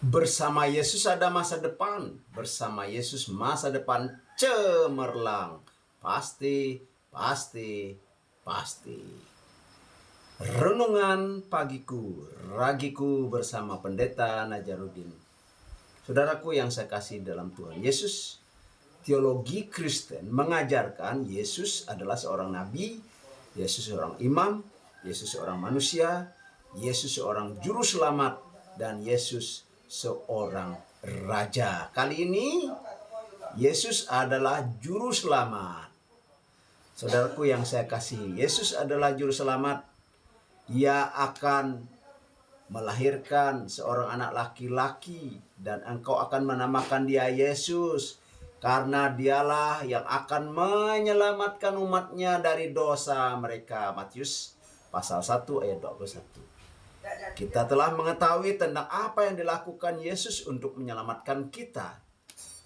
Bersama Yesus ada masa depan. Bersama Yesus masa depan cemerlang. Pasti, pasti, pasti. Renungan pagiku, ragiku bersama Pendeta Najarudin. Saudaraku yang saya kasih dalam Tuhan Yesus, teologi Kristen mengajarkan Yesus adalah seorang nabi, Yesus seorang imam, Yesus seorang manusia, Yesus seorang juru selamat, dan Yesus seorang raja. Kali ini Yesus adalah juru selamat. Saudaraku yang saya kasih, Yesus adalah juru selamat. Ia akan melahirkan seorang anak laki-laki dan engkau akan menamakan dia Yesus, karena dialah yang akan menyelamatkan umatnya dari dosa mereka. Matius pasal 1 ayat 21. Kita telah mengetahui tentang apa yang dilakukan Yesus untuk menyelamatkan kita.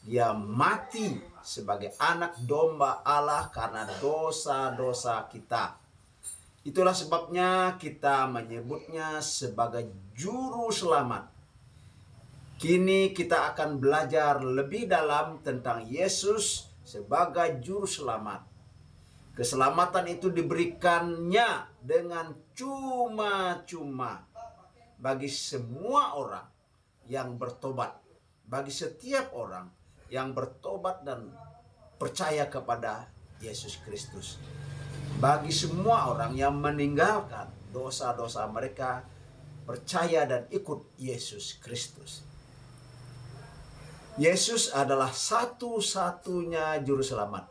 Dia mati sebagai anak domba Allah karena dosa-dosa kita. Itulah sebabnya kita menyebutnya sebagai juru selamat. Kini kita akan belajar lebih dalam tentang Yesus sebagai juru selamat. Keselamatan itu diberikannya dengan cuma-cuma bagi semua orang yang bertobat, bagi setiap orang yang bertobat dan percaya kepada Yesus Kristus, bagi semua orang yang meninggalkan dosa-dosa mereka, percaya dan ikut Yesus Kristus. Yesus adalah satu-satunya juru selamat.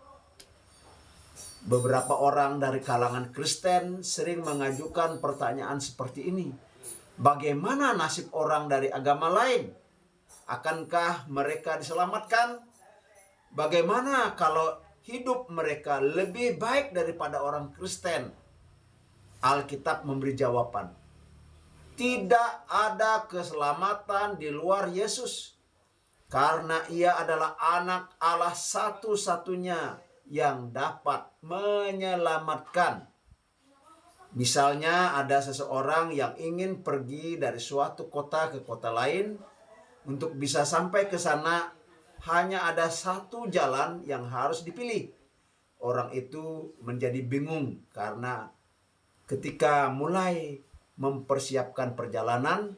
Beberapa orang dari kalangan Kristen sering mengajukan pertanyaan seperti ini. Bagaimana nasib orang dari agama lain? Akankah mereka diselamatkan? Bagaimana kalau hidup mereka lebih baik daripada orang Kristen? Alkitab memberi jawaban. Tidak ada keselamatan di luar Yesus, karena ia adalah anak Allah satu-satunya yang dapat menyelamatkan. Misalnya ada seseorang yang ingin pergi dari suatu kota ke kota lain. Untuk bisa sampai ke sana hanya ada satu jalan yang harus dipilih. Orang itu menjadi bingung karena ketika mulai mempersiapkan perjalanan,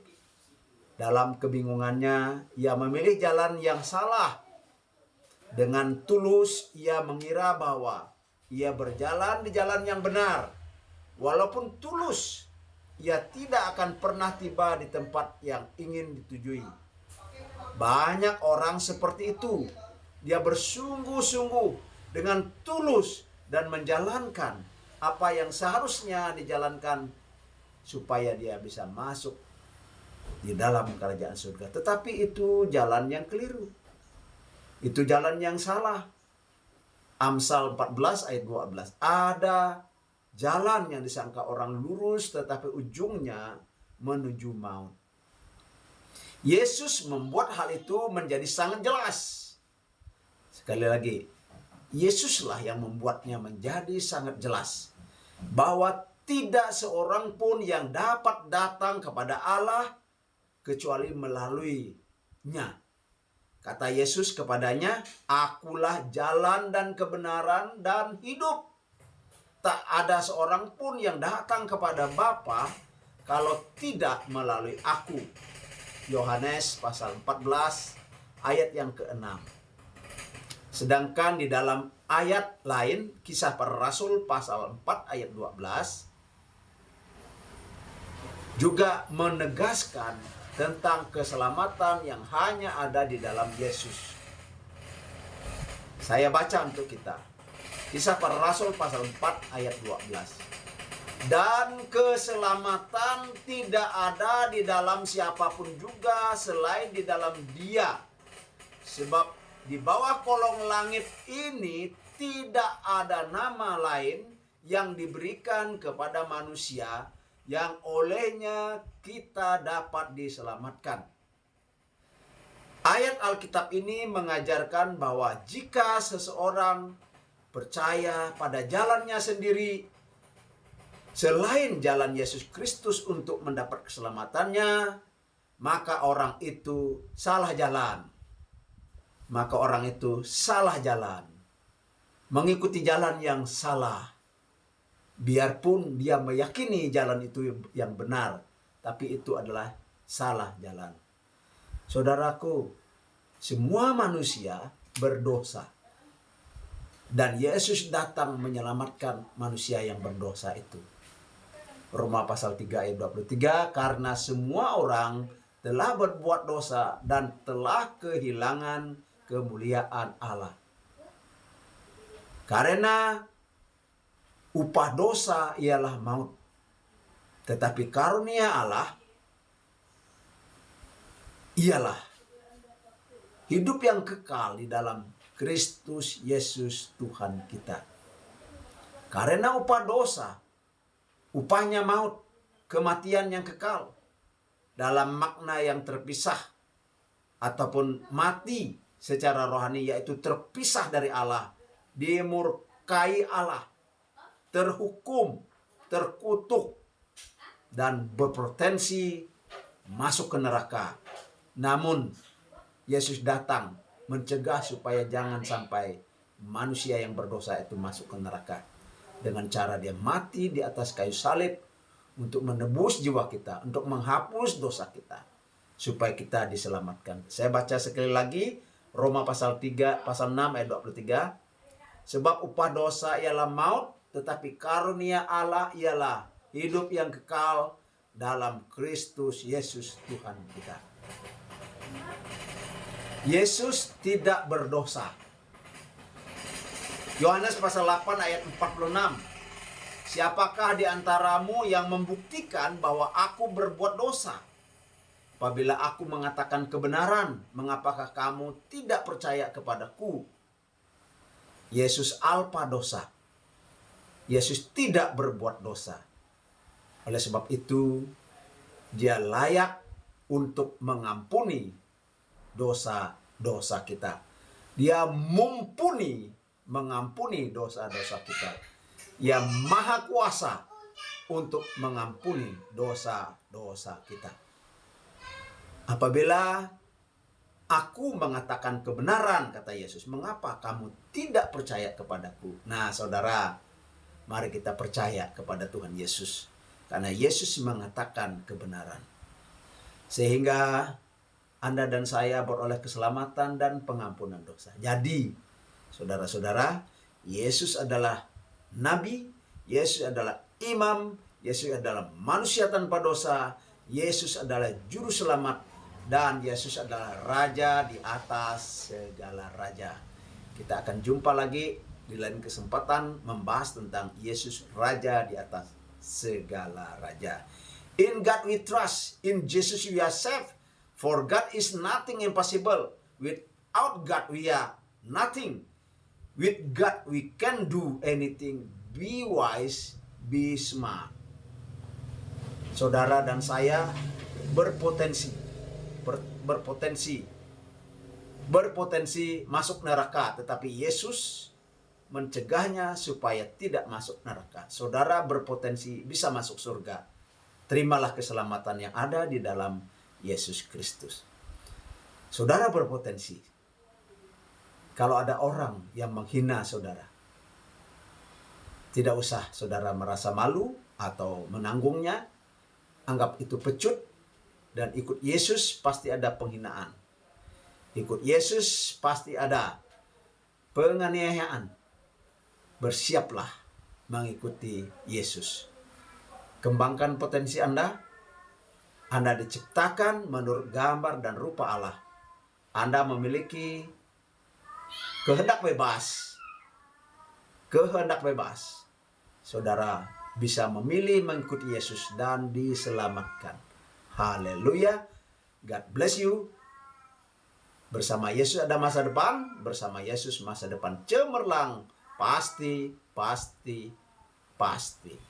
dalam kebingungannya ia memilih jalan yang salah. Dengan tulus ia mengira bahwa ia berjalan di jalan yang benar. Walaupun tulus, ia tidak akan pernah tiba di tempat yang ingin ditujui. Banyak orang seperti itu. Dia bersungguh-sungguh dengan tulus dan menjalankan apa yang seharusnya dijalankan supaya dia bisa masuk di dalam kerajaan surga. Tetapi itu jalan yang keliru. Itu jalan yang salah. Amsal 14 ayat 12. Ada jalan yang disangka orang lurus tetapi ujungnya menuju maut. Yesus membuat hal itu menjadi sangat jelas. Sekali lagi, Yesuslah yang membuatnya menjadi sangat jelas bahwa tidak seorang pun yang dapat datang kepada Allah kecuali melaluinya. Kata Yesus kepadanya, "Akulah jalan dan kebenaran dan hidup. Tak ada seorang pun yang datang kepada Bapa kalau tidak melalui aku." Yohanes pasal 14 ayat yang ke-6. Sedangkan di dalam ayat lain, Kisah Para Rasul pasal 4 ayat 12 juga menegaskan tentang keselamatan yang hanya ada di dalam Yesus. Saya baca untuk kita. Kisah Para Rasul pasal 4 ayat 12. Dan keselamatan tidak ada di dalam siapapun juga selain di dalam Dia. Sebab di bawah kolong langit ini tidak ada nama lain yang diberikan kepada manusia yang olehnya kita dapat diselamatkan. Ayat Alkitab ini mengajarkan bahwa jika seseorang percaya pada jalannya sendiri, selain jalan Yesus Kristus untuk mendapat keselamatannya, maka orang itu salah jalan. Maka orang itu salah jalan. Mengikuti jalan yang salah. Biarpun dia meyakini jalan itu yang benar, tapi itu adalah salah jalan. Saudaraku, semua manusia berdosa. Dan Yesus datang menyelamatkan manusia yang berdosa itu. Roma pasal 3 ayat 23, karena semua orang telah berbuat dosa dan telah kehilangan kemuliaan Allah. Karena upah dosa ialah maut. Tetapi karunia Allah ialah hidup yang kekal di dalam Kristus Yesus Tuhan kita. Karena upah dosa, upahnya maut, kematian yang kekal. Dalam makna yang terpisah ataupun mati secara rohani, yaitu terpisah dari Allah, dimurkai Allah, terhukum, terkutuk, dan berpotensi masuk ke neraka. Namun Yesus datang mencegah supaya jangan sampai manusia yang berdosa itu masuk ke neraka. Dengan cara dia mati di atas kayu salib untuk menebus jiwa kita, untuk menghapus dosa kita, supaya kita diselamatkan. Saya baca sekali lagi Roma pasal 3, pasal 6 ayat 23. Sebab upah dosa ialah maut, tetapi karunia Allah ialah hidup yang kekal dalam Kristus Yesus Tuhan kita. Yesus tidak berdosa. Yohanes pasal 8 ayat 46. Siapakah di antaramu yang membuktikan bahwa aku berbuat dosa? Apabila aku mengatakan kebenaran, mengapakah kamu tidak percaya kepadaku? Yesus alpa dosa. Yesus tidak berbuat dosa. Oleh sebab itu, dia layak untuk mengampuni dosa-dosa kita. Dia mumpuni mengampuni dosa-dosa kita. Ia maha kuasa untuk mengampuni dosa-dosa kita. Apabila aku mengatakan kebenaran, kata Yesus, mengapa kamu tidak percaya kepadaku? Nah, saudara, mari kita percaya kepada Tuhan Yesus. Karena Yesus mengatakan kebenaran. Sehingga Anda dan saya beroleh keselamatan dan pengampunan dosa. Jadi, saudara-saudara, Yesus adalah Nabi, Yesus adalah Imam, Yesus adalah manusia tanpa dosa, Yesus adalah Juru Selamat, dan Yesus adalah Raja di atas segala raja. Kita akan jumpa lagi di lain kesempatan membahas tentang Yesus Raja di atas segala raja. In God we trust, in Jesus we are saved. For God is nothing impossible. Without God we are nothing. With God we can do anything. Be wise, be smart. Saudara dan saya berpotensi masuk neraka, tetapi Yesus mencegahnya supaya tidak masuk neraka. Saudara berpotensi bisa masuk surga. Terimalah keselamatan yang ada di dalam Yesus Kristus. Saudara berpotensi. Kalau ada orang yang menghina saudara, tidak usah saudara merasa malu atau menanggungnya. Anggap itu pecut, dan ikut Yesus pasti ada penghinaan. Ikut Yesus pasti ada penganiayaan. Bersiaplah mengikuti Yesus. Kembangkan potensi Anda. Anda diciptakan menurut gambar dan rupa Allah. Anda memiliki kehendak bebas. Kehendak bebas. Saudara bisa memilih mengikuti Yesus dan diselamatkan. Haleluya. God bless you. Bersama Yesus ada masa depan. Bersama Yesus masa depan cemerlang. Pasti, pasti, pasti.